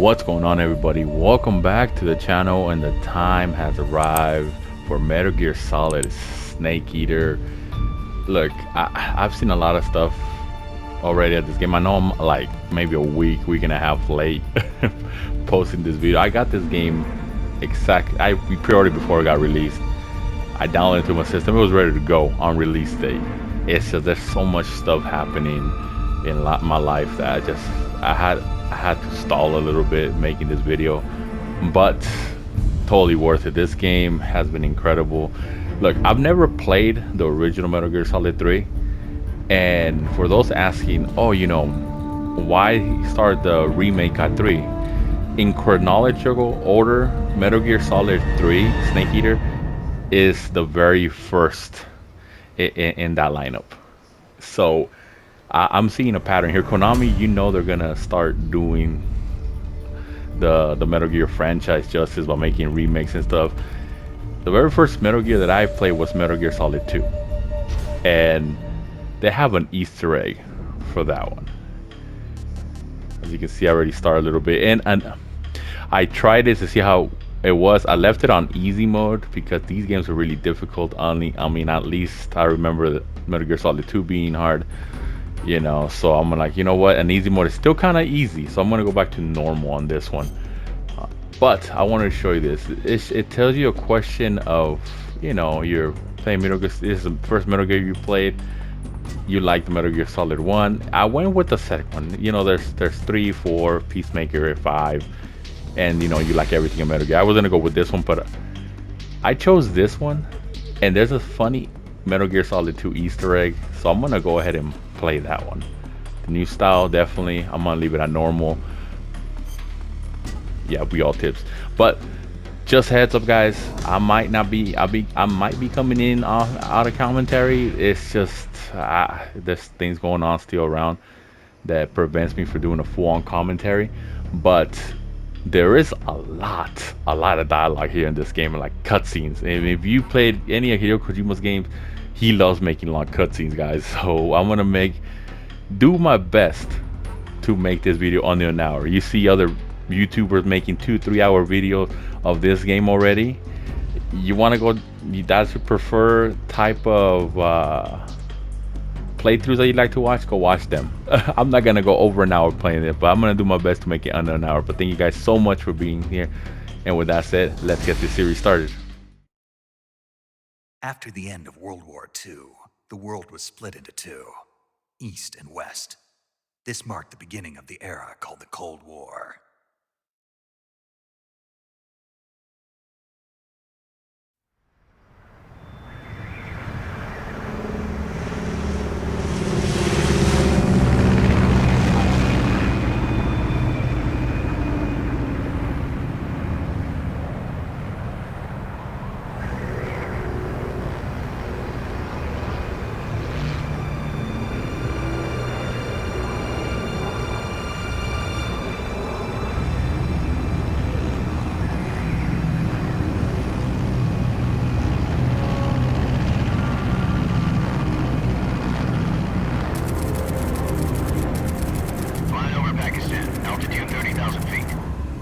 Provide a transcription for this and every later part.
What's going on, everybody? Welcome back to the channel, and the time has arrived for Metal Gear Solid Snake Eater. Look, I've seen a lot of stuff already at this game. I know I'm like maybe a week and a half late posting this video. I got this game I pre-ordered before it got released. I downloaded it to my system. It was ready to go on release date. It's just there's so much stuff happening in my life that I had to stall a little bit making this video, but totally worth it. This game has been incredible. Look, I've never played the original Metal Gear Solid 3, and for those asking, oh, why start the remake at 3? In chronological order, Metal Gear Solid 3 Snake Eater is the very first in that lineup. So I'm seeing a pattern here. Konami, they're gonna start doing the Metal Gear franchise justice by making remakes and stuff. The very first Metal Gear that I played was Metal Gear Solid 2, and they have an Easter egg for that one. As you can see, I already started a little bit, and I tried it to see how it was. I left it on easy mode because these games are really difficult. At least I remember Metal Gear Solid 2 being hard. So I'm like, you know what, an easy mode is still kind of easy, so I'm gonna go back to normal on this one. But I wanted to show you this. It tells you a question of, you're playing Metal Gear. This is the first Metal Gear you played. You like the Metal Gear Solid 1. I went with the second one. There's 3, 4, Peacemaker, 5, and you like everything in Metal Gear. I was gonna go with this one, but I chose this one, and there's a funny Metal Gear Solid 2 Easter egg, so I'm gonna go ahead and play that one. The new style, definitely. I'm gonna leave it at normal. Yeah, we all tips. But just heads up, guys, I might be coming in out of commentary. It's just there's things going on still around that prevents me from doing a full-on commentary. But there is a lot of dialogue here in this game, and like cutscenes. And if you played any of Hideo Kojima's games, he loves making long cutscenes, guys. So I'm gonna do my best to make this video under an hour. You see other YouTubers making 2-3 hour videos of this game already. You want to go, that's your preferred type of playthroughs that you like to watch, go watch them. I'm not gonna go over an hour playing it, but I'm gonna do my best to make it under an hour. But thank you guys so much for being here, and with that said, let's get this series started. After the end of World War II, the world was split into two, East and West. This marked the beginning of the era called the Cold War.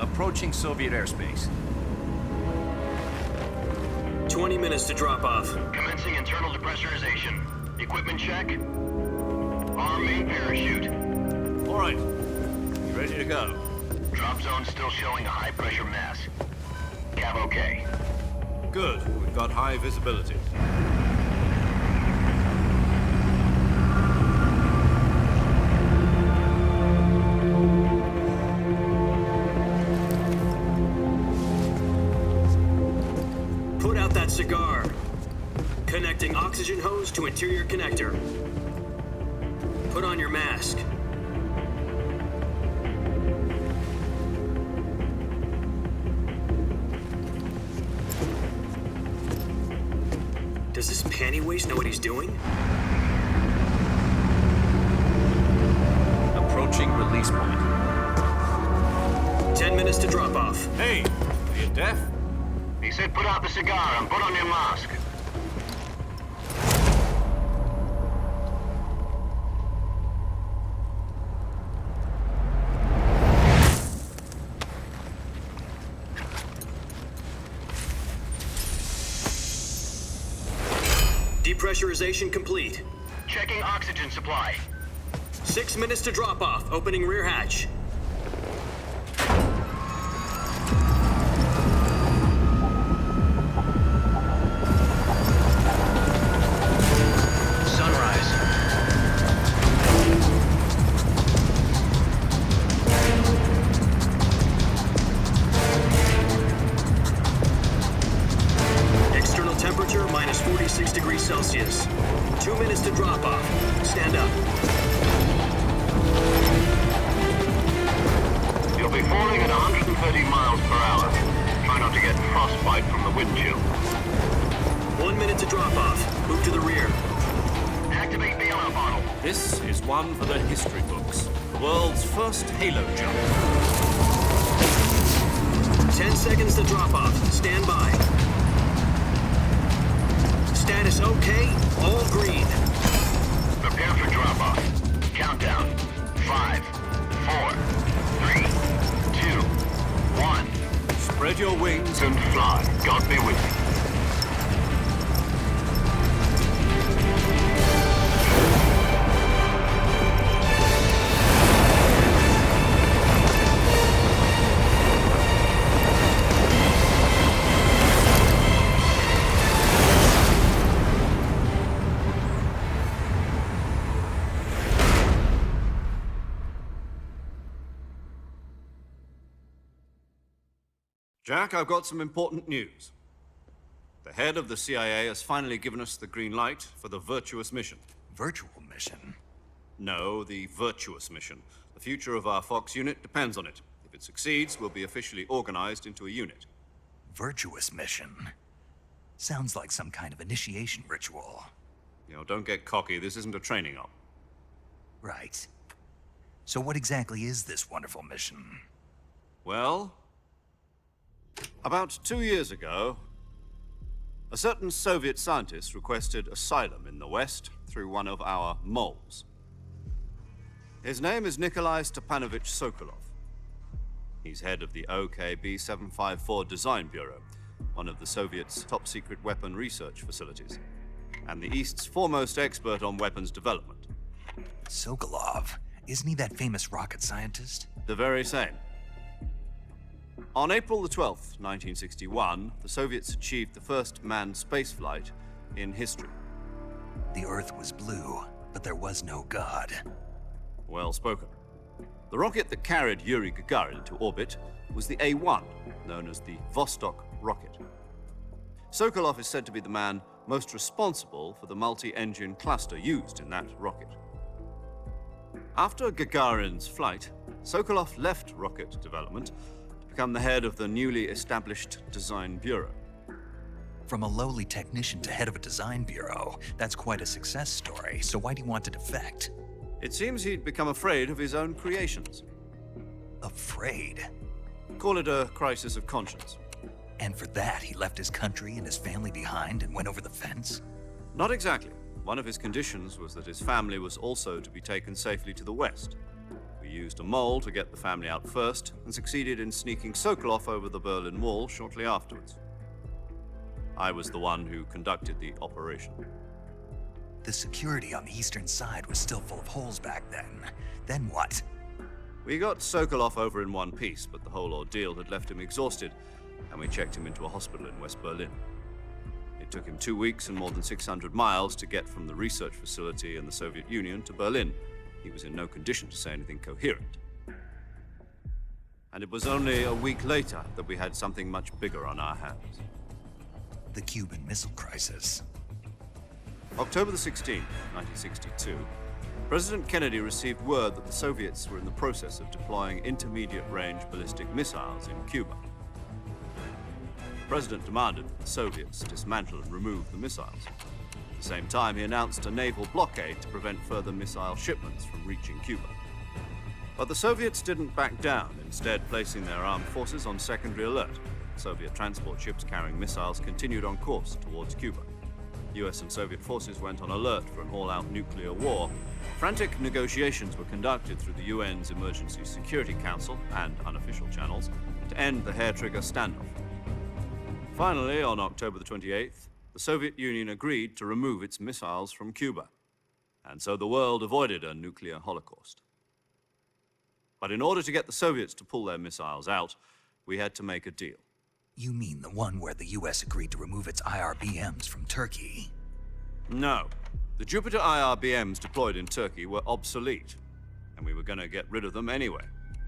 Approaching Soviet airspace. 20 minutes to drop off. Commencing internal depressurization. Equipment check. Arm main parachute. All right. You ready to go? Drop zone still showing a high pressure mass. Cav okay. Good. We've got high visibility. Put out that cigar. Connecting oxygen hose to interior connector. Put on your mask. Does this panty waste know what he's doing? Approaching release point. 10 minutes to drop off. Hey, are you deaf? He said put out the cigar and put on your mask. Depressurization complete. Checking oxygen supply. 6 minutes to drop off. Opening rear hatch. Sunrise. External temperature minus 46 degrees Celsius. 2 minutes to drop off. Stand up. You'll be falling at 130 miles per hour. Try not to get frostbite from the wind chill. 1 minute to drop off. Move to the rear. Activate the alarm bottle. This is one for the history books. The world's first Halo jump. 10 seconds to drop off. Stand by. Status okay. All green. Prepare for drop-off. Countdown. 5, 4, 3, 2, 1. Spread your wings And fly. God be with you. Jack, I've got some important news. The head of the CIA has finally given us the green light for the virtuous mission. Virtual mission? No, the virtuous mission. The future of our Fox unit depends on it. If it succeeds, we'll be officially organized into a unit. Virtuous mission? Sounds like some kind of initiation ritual. You know, don't get cocky. This isn't a training op. Right. So what exactly is this wonderful mission? Well, about 2 years ago, a certain Soviet scientist requested asylum in the West through one of our moles. His name is Nikolai Stepanovich Sokolov. He's head of the OKB-754 Design Bureau, one of the Soviets' top-secret weapon research facilities, and the East's foremost expert on weapons development. Sokolov? Isn't he that famous rocket scientist? The very same. On April the 12th, 1961, the Soviets achieved the first manned spaceflight in history. The Earth was blue, but there was no God. Well spoken. The rocket that carried Yuri Gagarin into orbit was the A-1, known as the Vostok rocket. Sokolov is said to be the man most responsible for the multi-engine cluster used in that rocket. After Gagarin's flight, Sokolov left rocket development to become the head of the newly established Design Bureau. From a lowly technician to head of a design bureau, that's quite a success story, so why'd he want to defect? It seems he'd become afraid of his own creations. Afraid? Call it a crisis of conscience. And for that, he left his country and his family behind and went over the fence? Not exactly. One of his conditions was that his family was also to be taken safely to the West. We used a mole to get the family out first and succeeded in sneaking Sokolov over the Berlin Wall shortly afterwards. I was the one who conducted the operation. The security on the eastern side was still full of holes back then. Then what? We got Sokolov over in one piece, but the whole ordeal had left him exhausted, and we checked him into a hospital in West Berlin. It took him 2 weeks and more than 600 miles to get from the research facility in the Soviet Union to Berlin. He was in no condition to say anything coherent. And it was only a week later that we had something much bigger on our hands. The Cuban Missile Crisis. October the 16th, 1962, President Kennedy received word that the Soviets were in the process of deploying intermediate-range ballistic missiles in Cuba. The President demanded that the Soviets dismantle and remove the missiles. At the same time, he announced a naval blockade to prevent further missile shipments from reaching Cuba. But the Soviets didn't back down, instead placing their armed forces on secondary alert. Soviet transport ships carrying missiles continued on course towards Cuba. US and Soviet forces went on alert for an all-out nuclear war. Frantic negotiations were conducted through the UN's Emergency Security Council and unofficial channels to end the hair-trigger standoff. Finally, on October the 28th, the Soviet Union agreed to remove its missiles from Cuba, and so the world avoided a nuclear holocaust. But in order to get the Soviets to pull their missiles out, we had to make a deal. You mean the one where the US agreed to remove its IRBMs from Turkey? No. The Jupiter IRBMs deployed in Turkey were obsolete, and we were going to get rid of them anyway.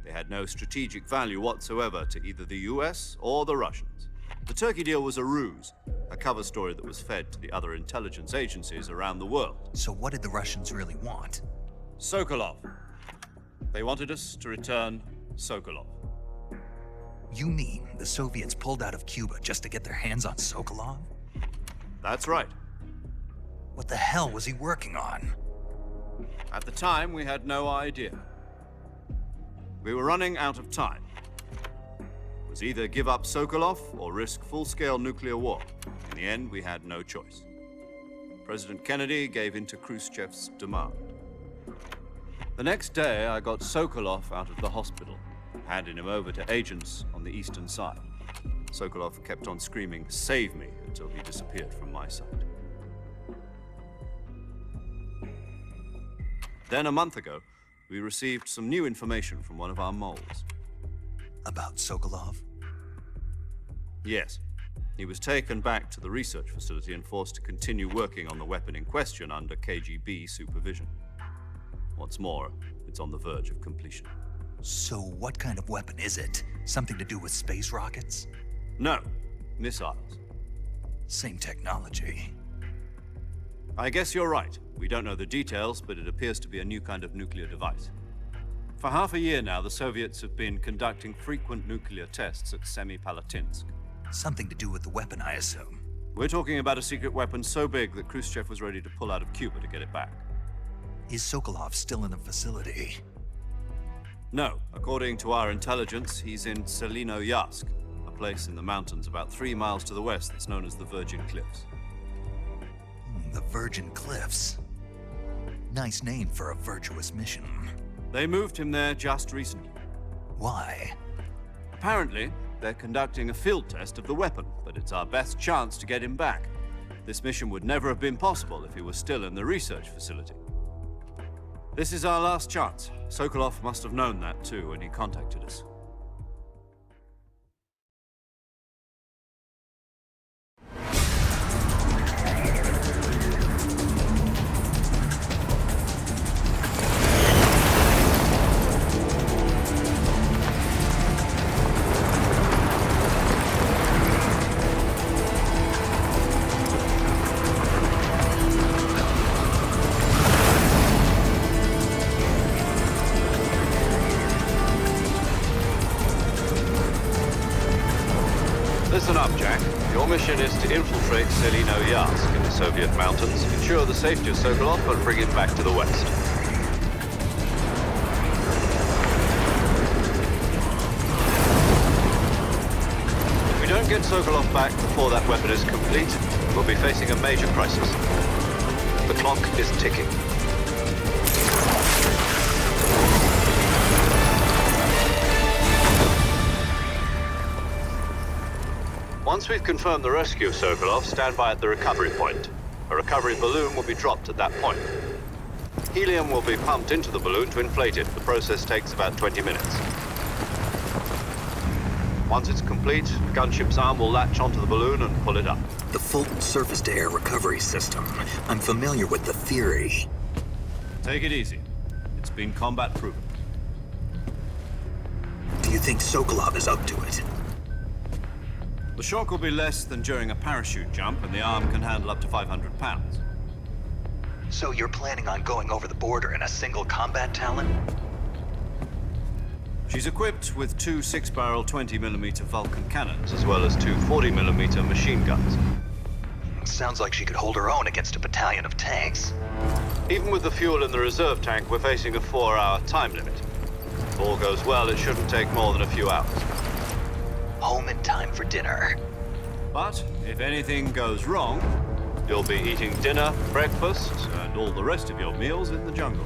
They had no strategic value whatsoever to either the US or the Russians. The Turkey deal was a ruse, a cover story that was fed to the other intelligence agencies around the world. So what did the Russians really want? Sokolov. They wanted us to return Sokolov. You mean the Soviets pulled out of Cuba just to get their hands on Sokolov? That's right. What the hell was he working on? At the time, we had no idea. We were running out of time. It was either give up Sokolov or risk full-scale nuclear war. In the end, we had no choice. President Kennedy gave in to Khrushchev's demand. The next day, I got Sokolov out of the hospital, handing him over to agents on the eastern side. Sokolov kept on screaming, "Save me," until he disappeared from my sight. Then, a month ago, we received some new information from one of our moles. About Sokolov? Yes. He was taken back to the research facility and forced to continue working on the weapon in question under KGB supervision. What's more, it's on the verge of completion. So what kind of weapon is it? Something to do with space rockets? No, missiles. Same technology. I guess you're right. We don't know the details, but it appears to be a new kind of nuclear device. For half a year now, the Soviets have been conducting frequent nuclear tests at Semipalatinsk. Something to do with the weapon, I assume. We're talking about a secret weapon so big that Khrushchev was ready to pull out of Cuba to get it back. Is Sokolov still in the facility? No. According to our intelligence, he's in Selinoyarsk, a place in the mountains about 3 miles to the west that's known as the Virgin Cliffs. The Virgin Cliffs. Nice name for a virtuous mission. They moved him there just recently. Why? Apparently, they're conducting a field test of the weapon, but it's our best chance to get him back. This mission would never have been possible if he was still in the research facility. This is our last chance. Sokolov must have known that too when he contacted us. Listen up, Jack. Your mission is to infiltrate Selinoyarsk in the Soviet mountains, ensure the safety of Sokolov, and bring him back to the west. If we don't get Sokolov back before that weapon is complete, we'll be facing a major crisis. The clock is ticking. Once we've confirmed the rescue of Sokolov, stand by at the recovery point. A recovery balloon will be dropped at that point. Helium will be pumped into the balloon to inflate it. The process takes about 20 minutes. Once it's complete, the gunship's arm will latch onto the balloon and pull it up. The Fulton surface-to-air recovery system. I'm familiar with the theory. Take it easy. It's been combat proven. Do you think Sokolov is up to it? The shock will be less than during a parachute jump, and the arm can handle up to 500 pounds. So you're planning on going over the border in a single combat Talon? She's equipped with 2 6-barrel 20mm Vulcan cannons, as well as 2 40mm machine guns. Sounds like she could hold her own against a battalion of tanks. Even with the fuel in the reserve tank, we're facing a 4-hour time limit. If all goes well, it shouldn't take more than a few hours. Home in time for dinner. But if anything goes wrong, you'll be eating dinner, breakfast, and all the rest of your meals in the jungle.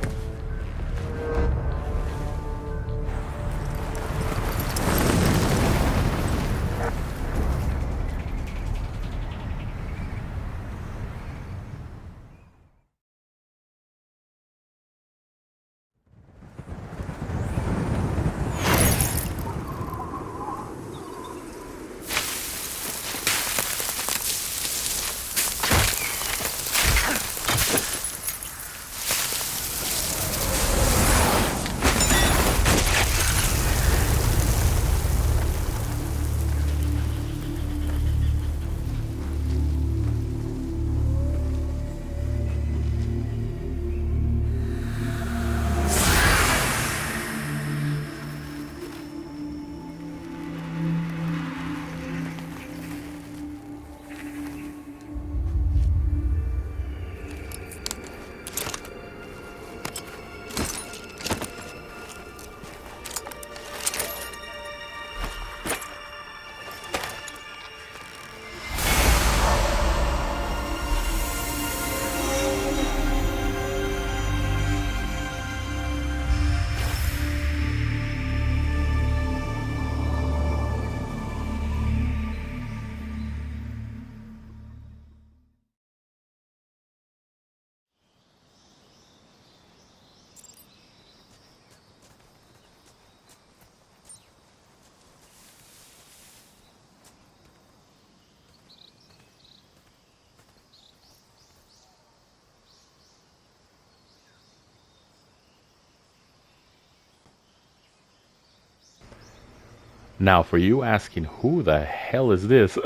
Now, for you asking who the hell is this?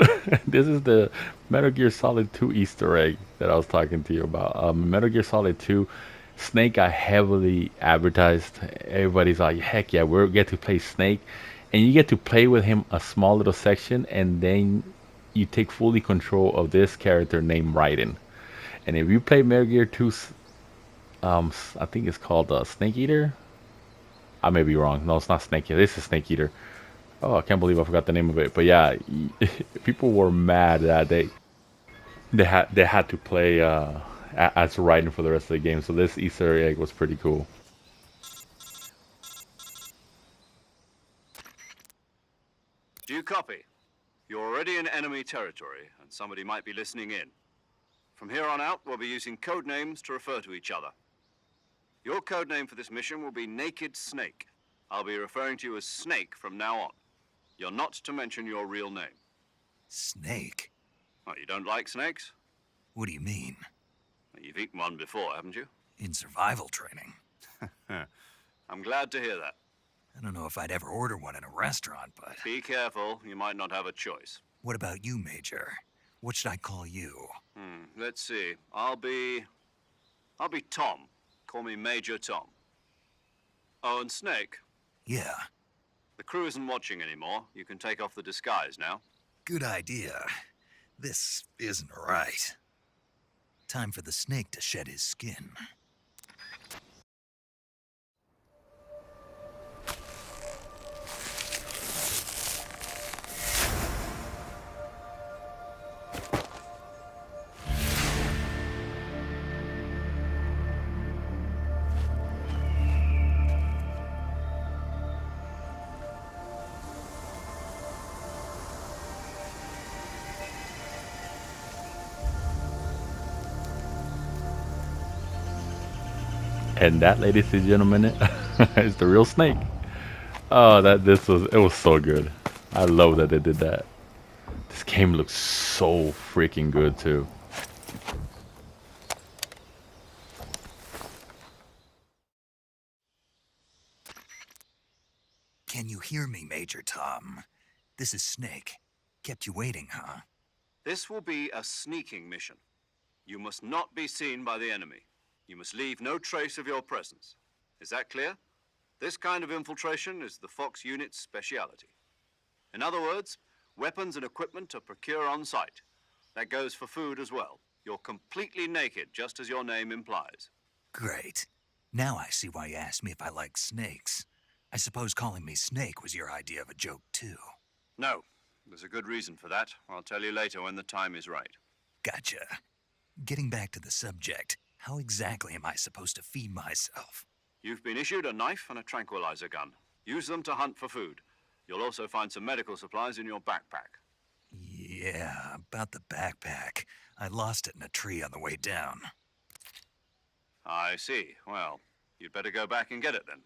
This is the Metal Gear Solid 2 Easter egg that I was talking to you about. Metal Gear Solid 2, Snake got heavily advertised. Everybody's like, heck yeah, we get to play Snake. And you get to play with him a small little section, and then you take fully control of this character named Raiden. And if you play Metal Gear 2, I think it's called Snake Eater. I may be wrong. No, it's not Snake Eater. This is Snake Eater. Oh, I can't believe I forgot the name of it. But yeah, people were mad that they had to play as Raiden for the rest of the game. So this Easter egg was pretty cool. Do you copy? You're already in enemy territory, and somebody might be listening in. From here on out, we'll be using code names to refer to each other. Your code name for this mission will be Naked Snake. I'll be referring to you as Snake from now on. You're not to mention your real name. Snake? Oh, you don't like snakes? What do you mean? You've eaten one before, haven't you? In survival training? I'm glad to hear that. I don't know if I'd ever order one in a restaurant, but... Be careful, you might not have a choice. What about you, Major? What should I call you? Let's see. I'll be Tom. Call me Major Tom. Oh, and Snake. Yeah, The crew isn't watching anymore. You can take off the disguise now. good idea. This isn't right. Time for the snake to shed his skin. And that, ladies and gentlemen, is the real Snake. Oh, it was so good. I love that they did that. This game looks so freaking good too. Can you hear me, Major Tom? This is Snake. Kept you waiting, huh? This will be a sneaking mission. You must not be seen by the enemy. You must leave no trace of your presence. Is that clear? This kind of infiltration is the Fox unit's speciality. In other words, weapons and equipment are procured on site. That goes for food as well. You're completely naked, just as your name implies. Great. Now I see why you asked me if I like snakes. I suppose calling me Snake was your idea of a joke, too. No, there's a good reason for that. I'll tell you later when the time is right. Gotcha. Getting back to the subject, how exactly am I supposed to feed myself? You've been issued a knife and a tranquilizer gun. Use them to hunt for food. You'll also find some medical supplies in your backpack. Yeah, about the backpack. I lost it in a tree on the way down. I see. Well, you'd better go back and get it then.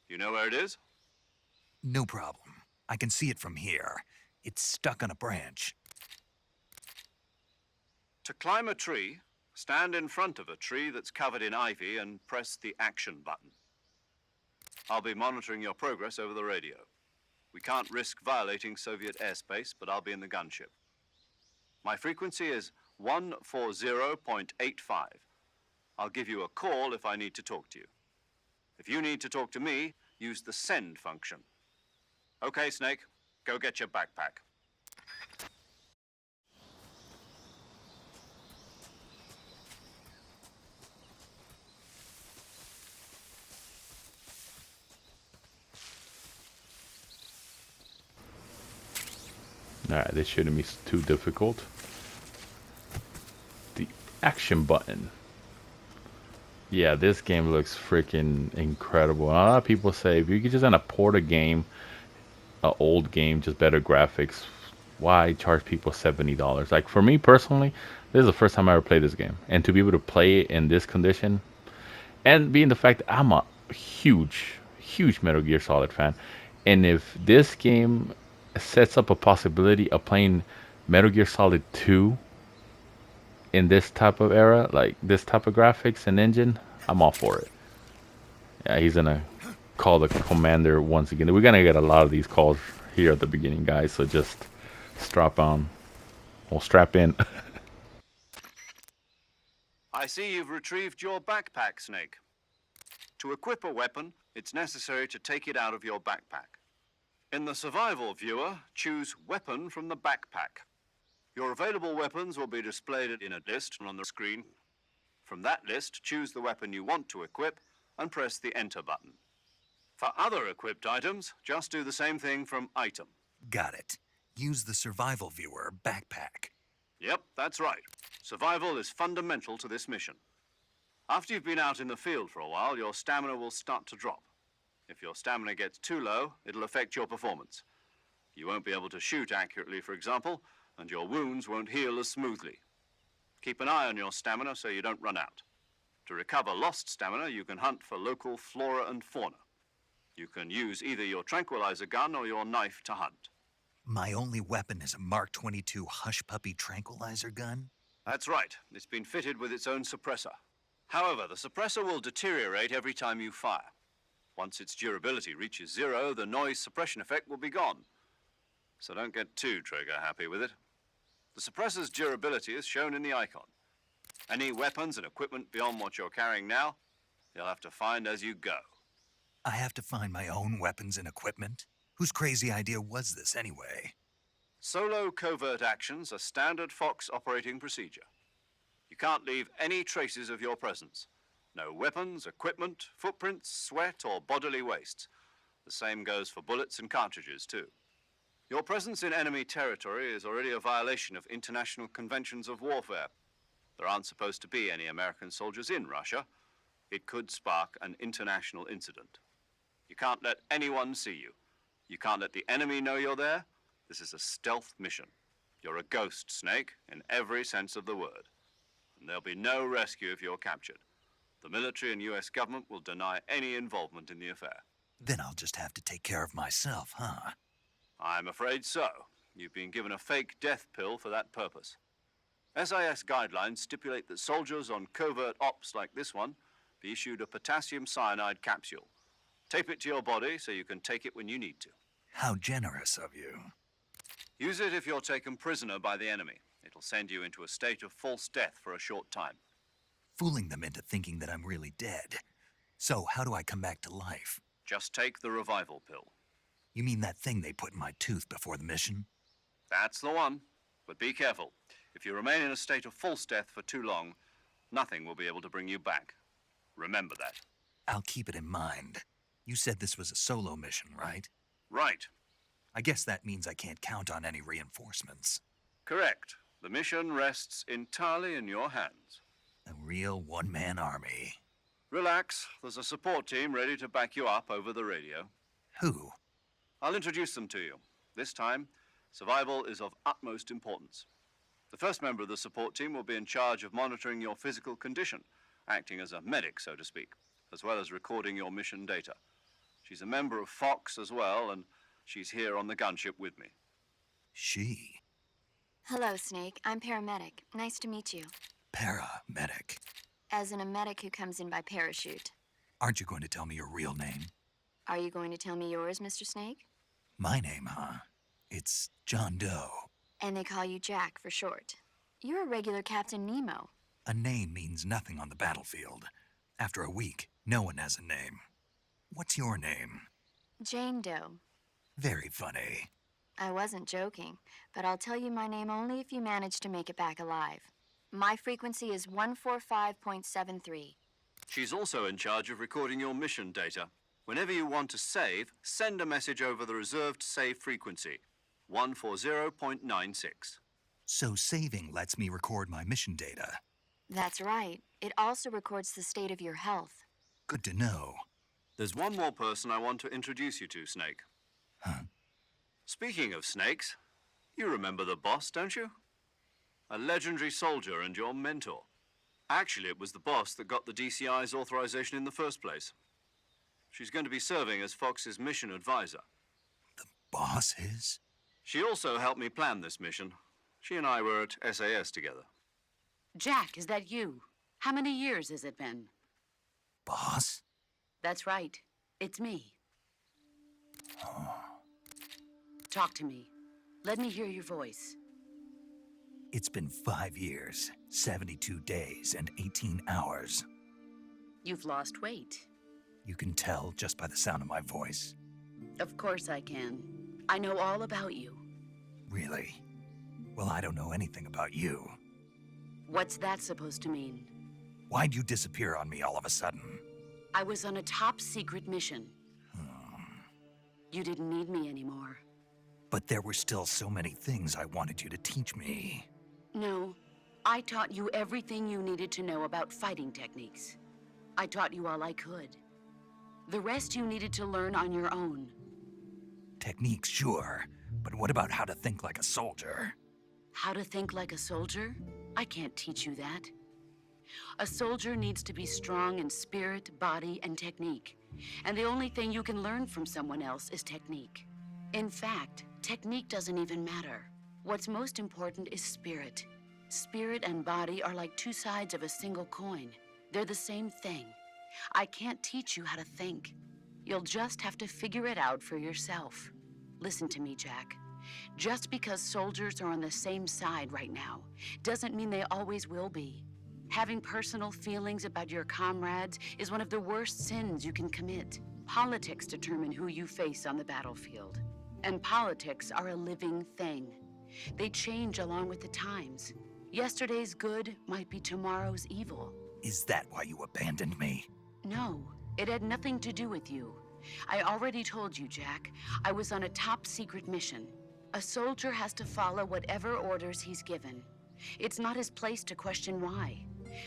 You know where it is? No problem. I can see it from here. It's stuck on a branch. To climb a tree, stand in front of a tree that's covered in ivy and press the action button. I'll be monitoring your progress over the radio. We can't risk violating Soviet airspace, but I'll be in the gunship. My frequency is 140.85. I'll give you a call if I need to talk to you. If you need to talk to me, use the send function. Okay, Snake, go get your backpack. Alright, this shouldn't be too difficult. The action button. Yeah, this game looks freaking incredible. A lot of people say if you could just kind of port a game, an old game, just better graphics, why charge people $70? Like for me personally, this is the first time I ever played this game, and to be able to play it in this condition, and being the fact that I'm a huge Metal Gear Solid fan, and if this game sets up a possibility of playing Metal Gear Solid 2 in this type of era, like this type of graphics and engine, I'm all for it. Yeah, he's gonna call the commander once again. We're gonna get a lot of these calls here at the beginning, guys. So just strap on, or strap in. I see you've retrieved your backpack, Snake. To equip a weapon, it's necessary to take it out of your backpack. In the survival viewer, choose Weapon from the backpack. Your available weapons will be displayed in a list on the screen. From that list, choose the weapon you want to equip and press the Enter button. For other equipped items, just do the same thing from Item. Got it. Use the survival viewer backpack. Yep, that's right. Survival is fundamental to this mission. After you've been out in the field for a while, your stamina will start to drop. If your stamina gets too low, it'll affect your performance. You won't be able to shoot accurately, for example, and your wounds won't heal as smoothly. Keep an eye on your stamina so you don't run out. To recover lost stamina, you can hunt for local flora and fauna. You can use either your tranquilizer gun or your knife to hunt. My only weapon is a Mark 22 Hush Puppy tranquilizer gun? That's right. It's been fitted with its own suppressor. However, the suppressor will deteriorate every time you fire. Once its durability reaches 0, the noise suppression effect will be gone. So don't get too trigger happy with it. The suppressor's durability is shown in the icon. Any weapons and equipment beyond what you're carrying now, you'll have to find as you go. I have to find my own weapons and equipment? Whose crazy idea was this anyway? Solo covert actions are standard Fox operating procedure. You can't leave any traces of your presence. No weapons, equipment, footprints, sweat, or bodily wastes. The same goes for bullets and cartridges, too. Your presence in enemy territory is already a violation of international conventions of warfare. There aren't supposed to be any American soldiers in Russia. It could spark an international incident. You can't let anyone see you. You can't let the enemy know you're there. This is a stealth mission. You're a ghost, Snake, in every sense of the word. And there'll be no rescue if you're captured. The military and US government will deny any involvement in the affair. Then I'll just have to take care of myself, huh? I'm afraid so. You've been given a fake death pill for that purpose. SIS guidelines stipulate that soldiers on covert ops like this one be issued a potassium cyanide capsule. Tape it to your body so you can take it when you need to. How generous of you. Use it if you're taken prisoner by the enemy. It'll send you into a state of false death for a short time. Fooling them into thinking that I'm really dead. So how do I come back to life? Just take the revival pill. You mean that thing they put in my tooth before the mission? That's the one. But be careful. If you remain in a state of false death for too long, nothing will be able to bring you back. Remember that. I'll keep it in mind. You said this was a solo mission, right? Right. I guess that means I can't count on any reinforcements. Correct. The mission rests entirely in your hands. A real one-man army. Relax. There's a support team ready to back you up over the radio. Who? I'll introduce them to you. This time, survival is of utmost importance. The first member of the support team will be in charge of monitoring your physical condition, acting as a medic, so to speak, as well as recording your mission data. She's a member of Fox as well, and she's here on the gunship with me. She? Hello, Snake. I'm paramedic. Nice to meet you. Paramedic. As in a medic who comes in by parachute. Aren't you going to tell me your real name? Are you going to tell me yours, Mr. Snake? My name, huh? It's John Doe. And they call you Jack for short. You're a regular Captain Nemo. A name means nothing on the battlefield. After a week, no one has a name. What's your name? Jane Doe. Very funny. I wasn't joking, but I'll tell you my name only if you manage to make it back alive. My frequency is 145.73. She's also in charge of recording your mission data. Whenever you want to save, send a message over the reserved save frequency, 140.96. So saving lets me record my mission data. That's right. It also records the state of your health. Good to know. There's one more person I want to introduce you to, Snake. Huh? Speaking of snakes, you remember the boss, don't you? A legendary soldier and your mentor. Actually, it was the boss that got the DCI's authorization in the first place. She's going to be serving as Fox's mission advisor. The boss is? She also helped me plan this mission. She and I were at SAS together. Jack, is that you? How many years has it been? Boss? That's right. It's me. Talk to me. Let me hear your voice. It's been 5 years, 72 days, and 18 hours. You've lost weight. You can tell just by the sound of my voice. Of course I can. I know all about you. Really? Well, I don't know anything about you. What's that supposed to mean? Why'd you disappear on me all of a sudden? I was on a top secret mission. You didn't need me anymore. But there were still so many things I wanted you to teach me. No, I taught you everything you needed to know about fighting techniques. I taught you all I could. The rest you needed to learn on your own. Techniques, sure. But what about how to think like a soldier? How to think like a soldier? I can't teach you that. A soldier needs to be strong in spirit, body, and technique. And the only thing you can learn from someone else is technique. In fact, technique doesn't even matter. What's most important is spirit. Spirit and body are like two sides of a single coin. They're the same thing. I can't teach you how to think. You'll just have to figure it out for yourself. Listen to me, Jack. Just because soldiers are on the same side right now doesn't mean they always will be. Having personal feelings about your comrades is one of the worst sins you can commit. Politics determine who you face on the battlefield. And politics are a living thing. They change along with the times. Yesterday's good might be tomorrow's evil. Is that why you abandoned me? No, it had nothing to do with you. I already told you, Jack. I was on a top secret mission. A soldier has to follow whatever orders he's given. It's not his place to question why.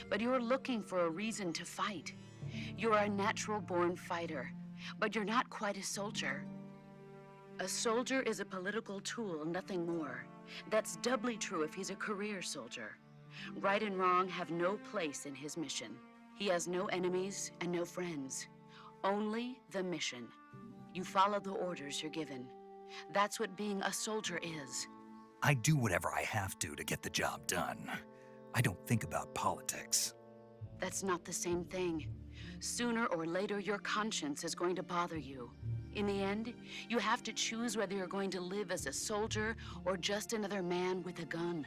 But you're looking for a reason to fight. You're a natural-born fighter, but you're not quite a soldier. A soldier is a political tool, nothing more. That's doubly true if he's a career soldier. Right and wrong have no place in his mission. He has no enemies and no friends. Only the mission. You follow the orders you're given. That's what being a soldier is. I do whatever I have to get the job done. I don't think about politics. That's not the same thing. Sooner or later, your conscience is going to bother you. In the end, you have to choose whether you're going to live as a soldier or just another man with a gun.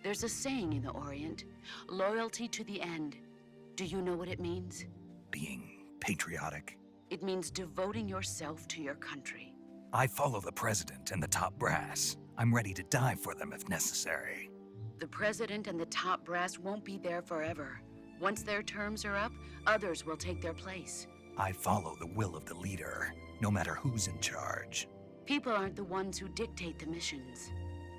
There's a saying in the Orient, loyalty to the end. Do you know what it means? Being patriotic. It means devoting yourself to your country. I follow the president and the top brass. I'm ready to die for them if necessary. The president and the top brass won't be there forever. Once their terms are up, others will take their place. I follow the will of the leader, no matter who's in charge. People aren't the ones who dictate the missions.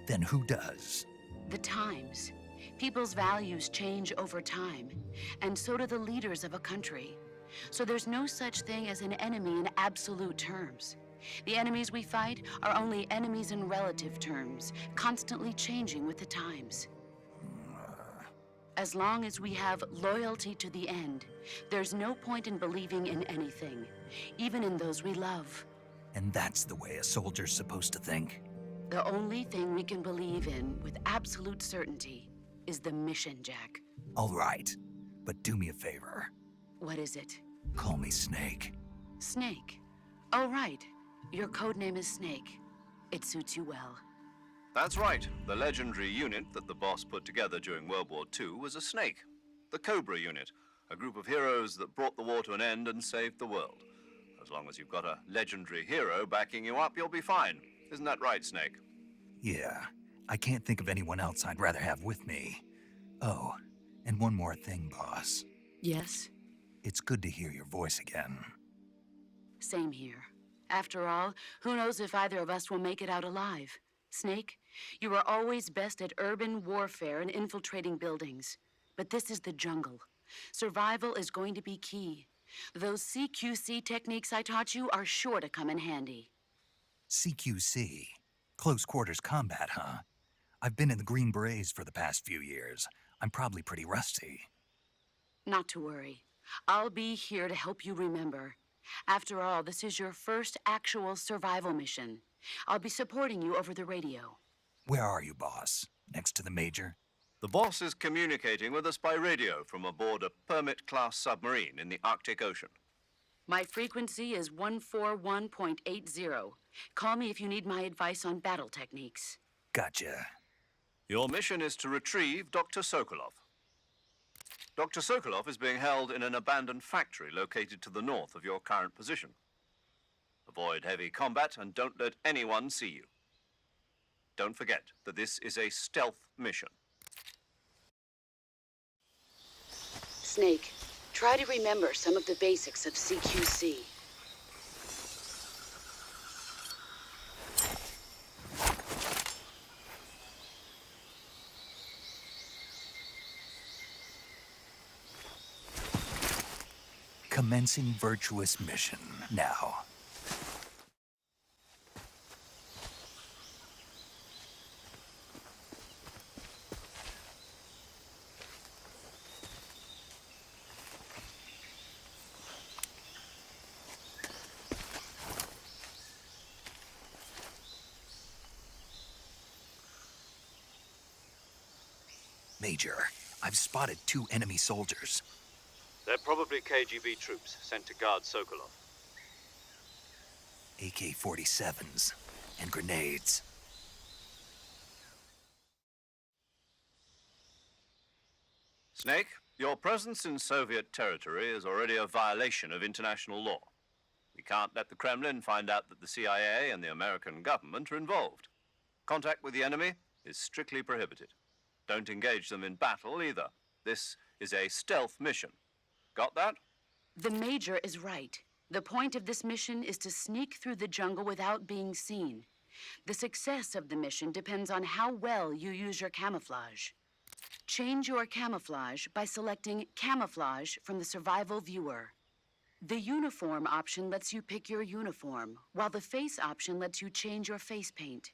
Then who does? The times. People's values change over time, and so do the leaders of a country. So there's no such thing as an enemy in absolute terms. The enemies we fight are only enemies in relative terms, constantly changing with the times. As long as we have loyalty to the end, there's no point in believing in anything, even in those we love. And that's the way a soldier's supposed to think? The only thing we can believe in with absolute certainty is the mission, Jack. All right, but do me a favor. What is it? Call me Snake. Snake. Oh, right. Your codename is Snake. It suits you well. That's right. The legendary unit that the boss put together during World War II was a snake. The Cobra unit, a group of heroes that brought the war to an end and saved the world. As long as you've got a legendary hero backing you up, you'll be fine. Isn't that right, Snake? Yeah, I can't think of anyone else I'd rather have with me. Oh, and one more thing, boss. Yes? It's good to hear your voice again. Same here. After all, who knows if either of us will make it out alive? Snake, you are always best at urban warfare and infiltrating buildings. But this is the jungle. Survival is going to be key. Those CQC techniques I taught you are sure to come in handy. CQC? Close quarters combat, huh? I've been in the Green Berets for the past few years. I'm probably pretty rusty. Not to worry. I'll be here to help you remember. After all, this is your first actual survival mission. I'll be supporting you over the radio. Where are you, boss? Next to the Major? The boss is communicating with us by radio from aboard a Permit-class submarine in the Arctic Ocean. My frequency is 141.80. Call me if you need my advice on battle techniques. Gotcha. Your mission is to retrieve Dr. Sokolov. Dr. Sokolov is being held in an abandoned factory located to the north of your current position. Avoid heavy combat and don't let anyone see you. Don't forget that this is a stealth mission. Snake, try to remember some of the basics of CQC. Commencing virtuous mission now. Major, I've spotted 2 enemy soldiers. They're probably KGB troops sent to guard Sokolov. AK-47s and grenades. Snake, your presence in Soviet territory is already a violation of international law. We can't let the Kremlin find out that the CIA and the American government are involved. Contact with the enemy is strictly prohibited. Don't engage them in battle either. This is a stealth mission. Got that? The Major is right. The point of this mission is to sneak through the jungle without being seen. The success of the mission depends on how well you use your camouflage. Change your camouflage by selecting Camouflage from the Survival Viewer. The Uniform option lets you pick your uniform, while the Face option lets you change your face paint.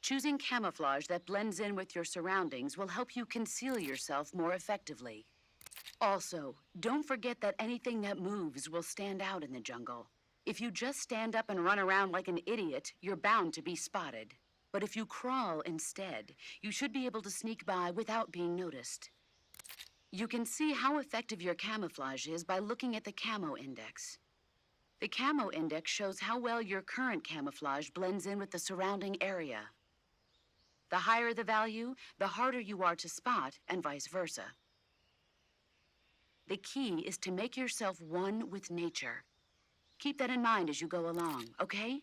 Choosing camouflage that blends in with your surroundings will help you conceal yourself more effectively. Also, don't forget that anything that moves will stand out in the jungle. If you just stand up and run around like an idiot, you're bound to be spotted. But if you crawl instead, you should be able to sneak by without being noticed. You can see how effective your camouflage is by looking at the camo index. The camo index shows how well your current camouflage blends in with the surrounding area. The higher the value, the harder you are to spot, and vice versa. The key is to make yourself one with nature. Keep that in mind as you go along, okay?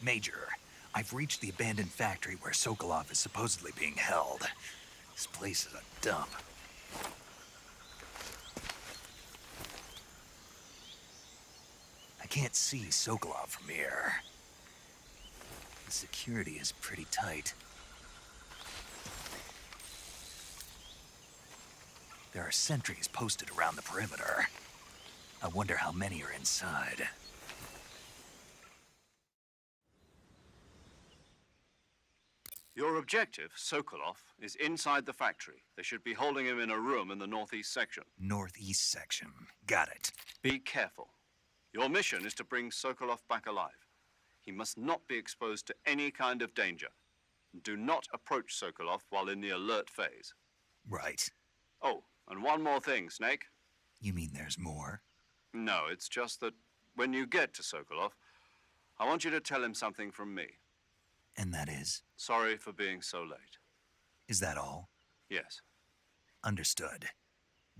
Major, I've reached the abandoned factory where Sokolov is supposedly being held. This place is a dump. I can't see Sokolov from here. The security is pretty tight. There are sentries posted around the perimeter. I wonder how many are inside. Your objective, Sokolov, is inside the factory. They should be holding him in a room in the northeast section. Northeast section. Got it. Be careful. Your mission is to bring Sokolov back alive. He must not be exposed to any kind of danger. Do not approach Sokolov while in the alert phase. Right. Oh, and one more thing, Snake. You mean there's more? No, it's just that when you get to Sokolov, I want you to tell him something from me. And that is? Sorry for being so late. Is that all? Yes. Understood.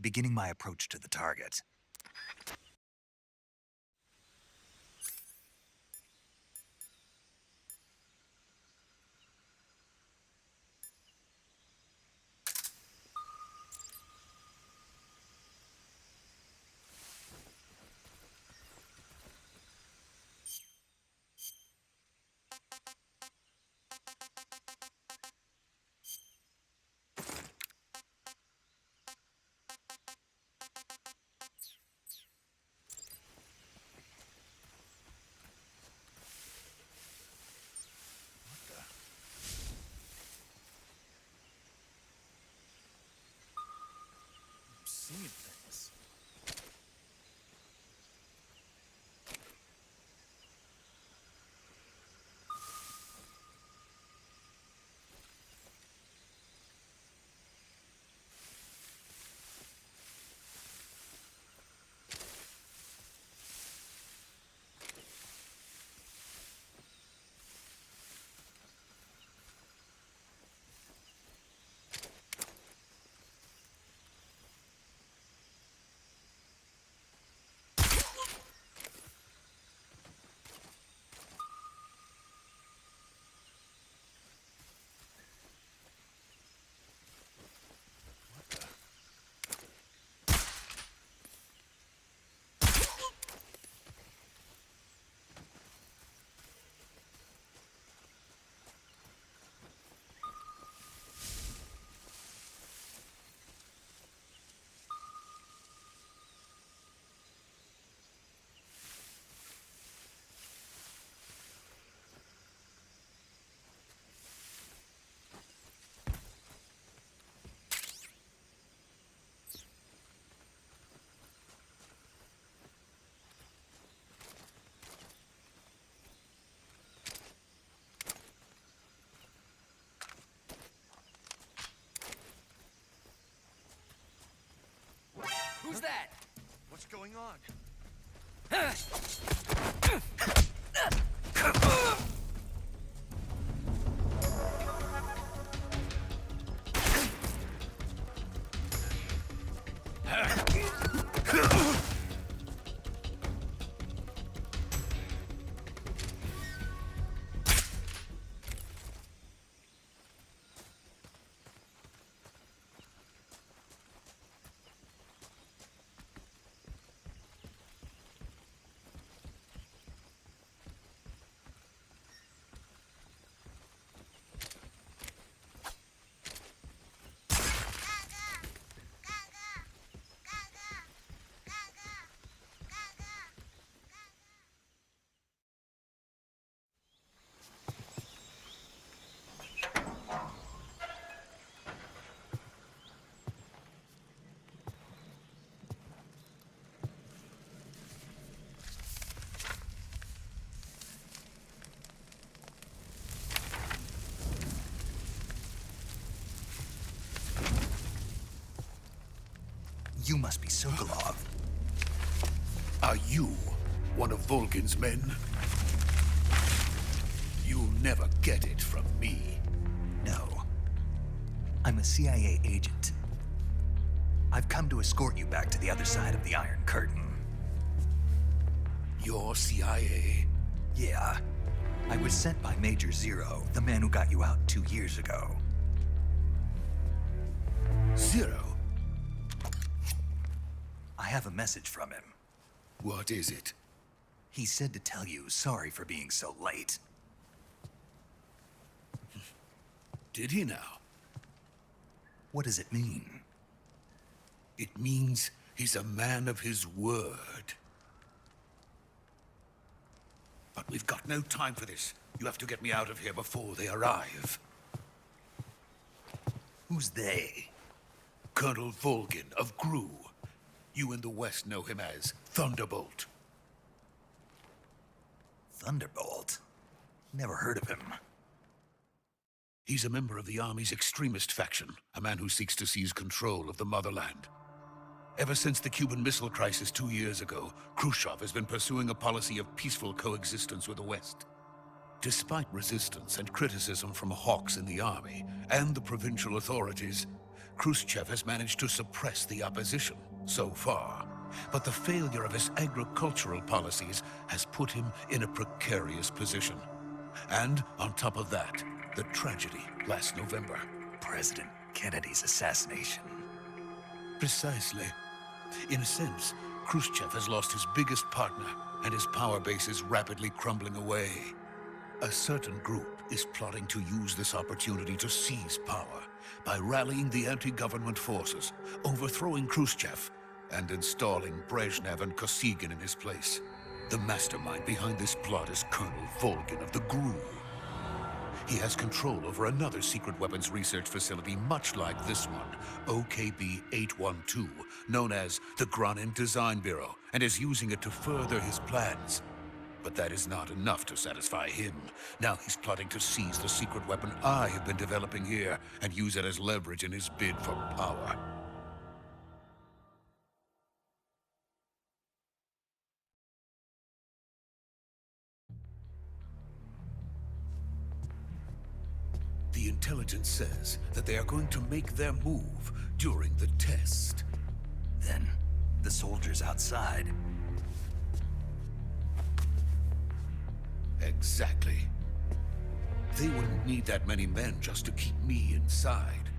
Beginning my approach to the target. Seeing things. Who's that? What's going on? You must be Sokolov. Are you one of Volgin's men? You'll never get it from me. No. I'm a CIA agent. I've come to escort you back to the other side of the Iron Curtain. You're CIA? Yeah. I was sent by Major Zero, the man who got you out 2 years ago. Zero? I have a message from him. What is it? He said to tell you sorry for being so late. Did he now? What does it mean? It means he's a man of his word. But we've got no time for this. You have to get me out of here before they arrive. Who's they? Colonel Volgin of GRU. You in the West know him as Thunderbolt. Thunderbolt? Never heard of him. He's a member of the Army's extremist faction, a man who seeks to seize control of the motherland. Ever since the Cuban Missile Crisis 2 years ago, Khrushchev has been pursuing a policy of peaceful coexistence with the West. Despite resistance and criticism from hawks in the army and the provincial authorities, Khrushchev has managed to suppress the opposition so far. But the failure of his agricultural policies has put him in a precarious position. And on top of that, the tragedy last November. President Kennedy's assassination. Precisely. In a sense, Khrushchev has lost his biggest partner, and his power base is rapidly crumbling away. A certain group is plotting to use this opportunity to seize power by rallying the anti-government forces, overthrowing Khrushchev, and installing Brezhnev and Kosygin in his place. The mastermind behind this plot is Colonel Volgin of the GRU. He has control over another secret weapons research facility much like this one, OKB-812, known as the Granin Design Bureau, and is using it to further his plans. But that is not enough to satisfy him. Now he's plotting to seize the secret weapon I have been developing here and use it as leverage in his bid for power. The intelligence says that they are going to make their move during the test. Then, the soldiers outside. Exactly. They wouldn't need that many men just to keep me inside.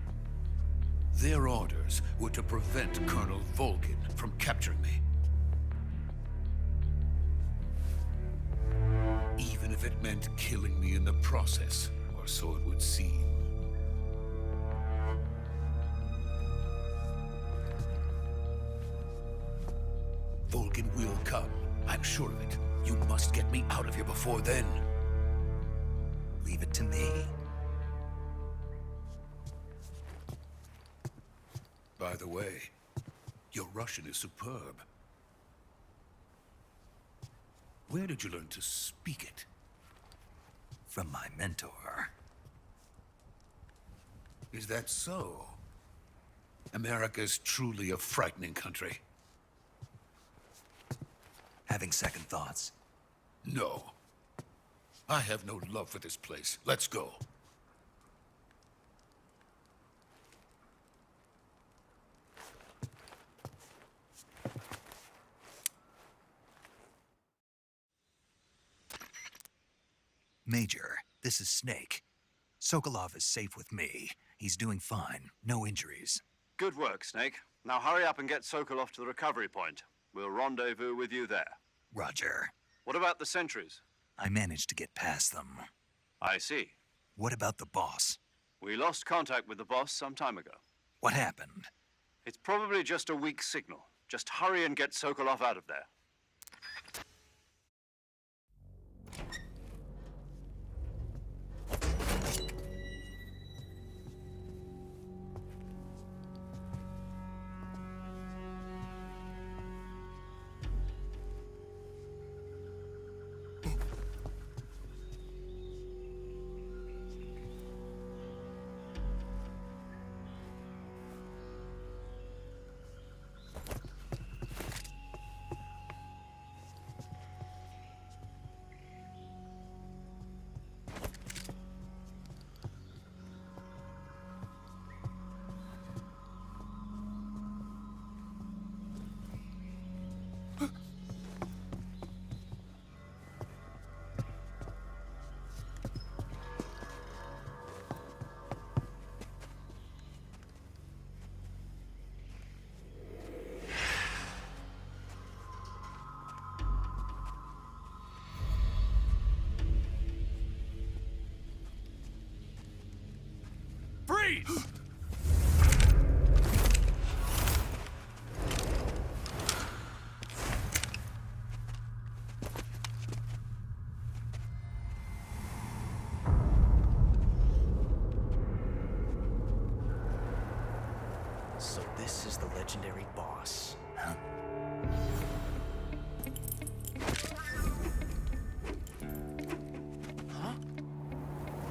Their orders were to prevent Colonel Volgin from capturing me. Even if it meant killing me in the process, or so it would seem. Volgin will come. I'm sure of it. You must get me out of here before then. Leave it to me. By the way, your Russian is superb. Where did you learn to speak it? From my mentor. Is that so? America's truly a frightening country. Having second thoughts? No. I have no love for this place. Let's go. Major, this is Snake. Sokolov is safe with me. He's doing fine. No injuries. Good work, Snake. Now hurry up and get Sokolov to the recovery point. We'll rendezvous with you there. Roger. What about the sentries? I managed to get past them. I see. What about the boss? We lost contact with the boss some time ago. What happened? It's probably just a weak signal. Just hurry and get Sokolov out of there. Freeze! So this is the legendary boss. Huh?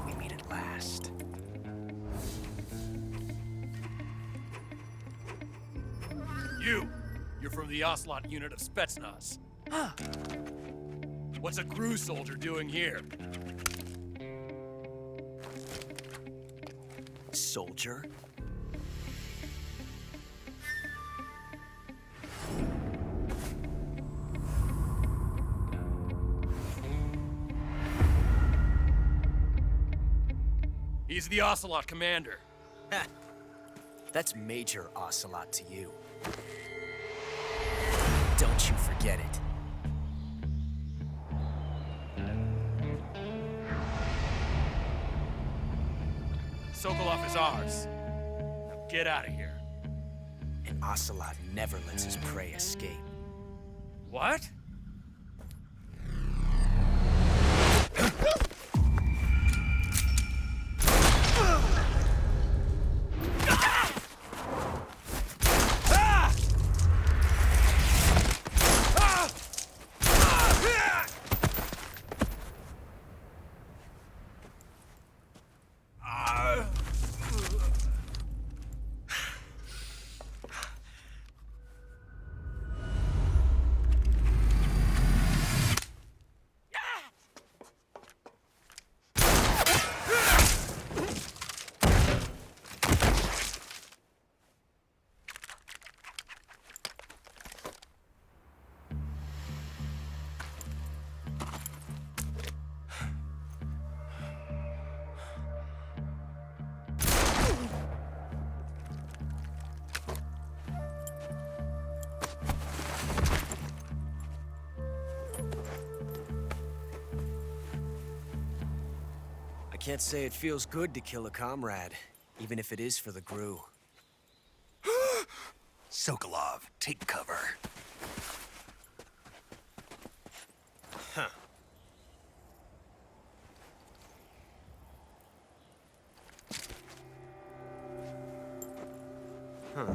We meet at last. You're from the Ocelot unit of Spetsnaz. What's a crew soldier doing here? Soldier? He's the Ocelot commander. Ha! That's Major Ocelot to you. Don't you forget it. Sokolov is ours. Now get out of here. And Ocelot never lets his prey escape. What? I can't say it feels good to kill a comrade, even if it is for the GRU. Sokolov, take cover. Huh. Huh.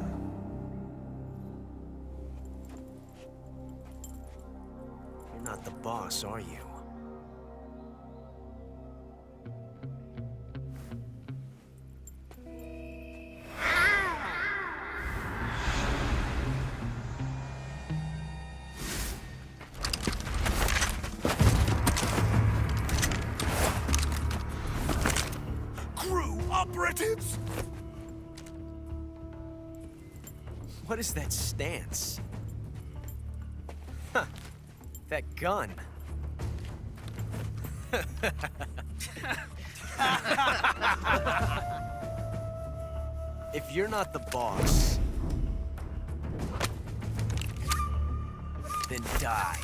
You're not the boss, are you? Operatives? What is that stance? Huh. That gun. If you're not the boss, then die.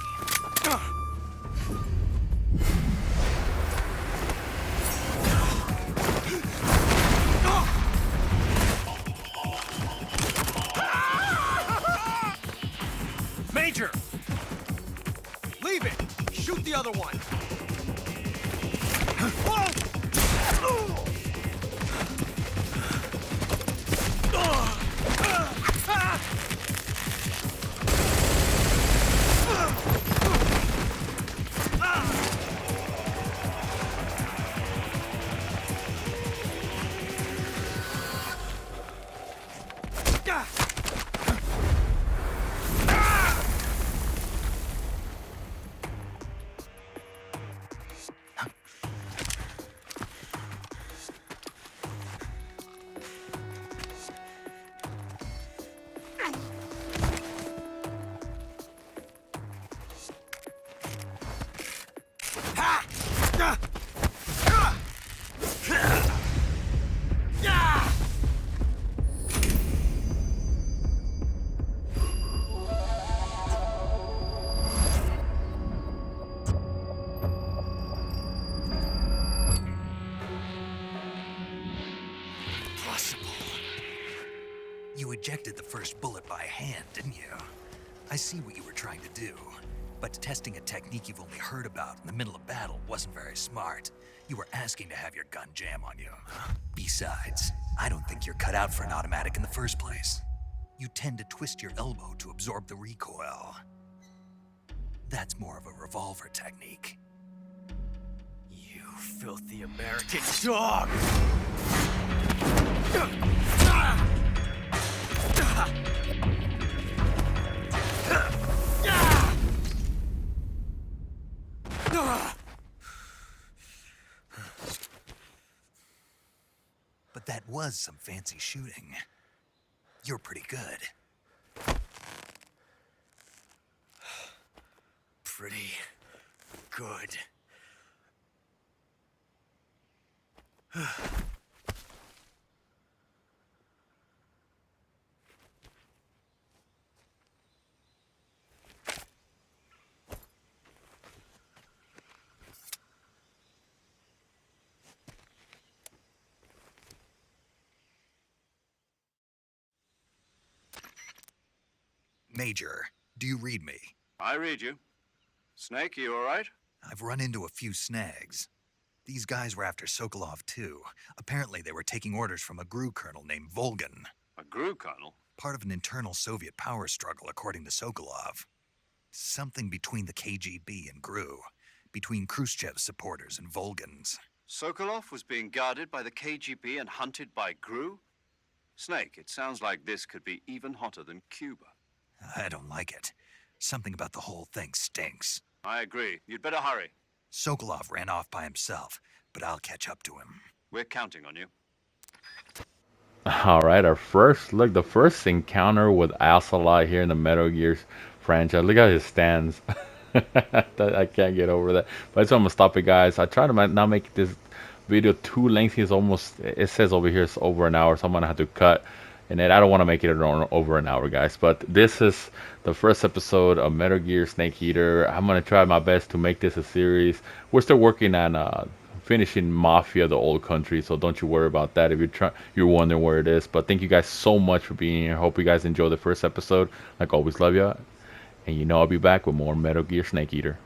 Major! Leave it! Shoot the other one! Impossible. You ejected the first bullet by hand, didn't you? I see what you were trying to do, but testing a technique you've only heard about in the middle of battle wasn't very smart. You were asking to have your gun jam on you. Besides, I don't think you're cut out for an automatic in the first place. You tend to twist your elbow to absorb the recoil. That's more of a revolver technique. You filthy American dog! But that was some fancy shooting. You're pretty good. Pretty good. Major, do you read me? I read you. Snake, you all right? I've run into a few snags. These guys were after Sokolov too. Apparently they were taking orders from a GRU colonel named Volgan. A GRU colonel? Part of an internal Soviet power struggle, according to Sokolov. Something between the KGB and GRU. Between Khrushchev's supporters and Volgan's. Sokolov was being guarded by the KGB and hunted by GRU? Snake, it sounds like this could be even hotter than Cuba. I don't like it. Something about the whole thing stinks. I agree. You'd better hurry. Sokolov ran off by himself, but I'll catch up to him. We're counting on you. All right, our first look, the first encounter with Ocelot here in the Metal Gear franchise. Look at his stance. I can't get over that. But so I'm gonna stop it, guys. I try to not make this video too lengthy. It's almost, it says over here it's over an hour, so I'm gonna have to cut. And then I don't want to make it over an hour, guys. But this is the first episode of Metal Gear Snake Eater. I'm gonna try my best to make this a series. We're still working on finishing Mafia, the old country, so don't you worry about that if you're wondering where it is. But thank you guys so much for being here. Hope you guys enjoyed the first episode. Like always, love ya. And you know I'll be back with more Metal Gear Snake Eater.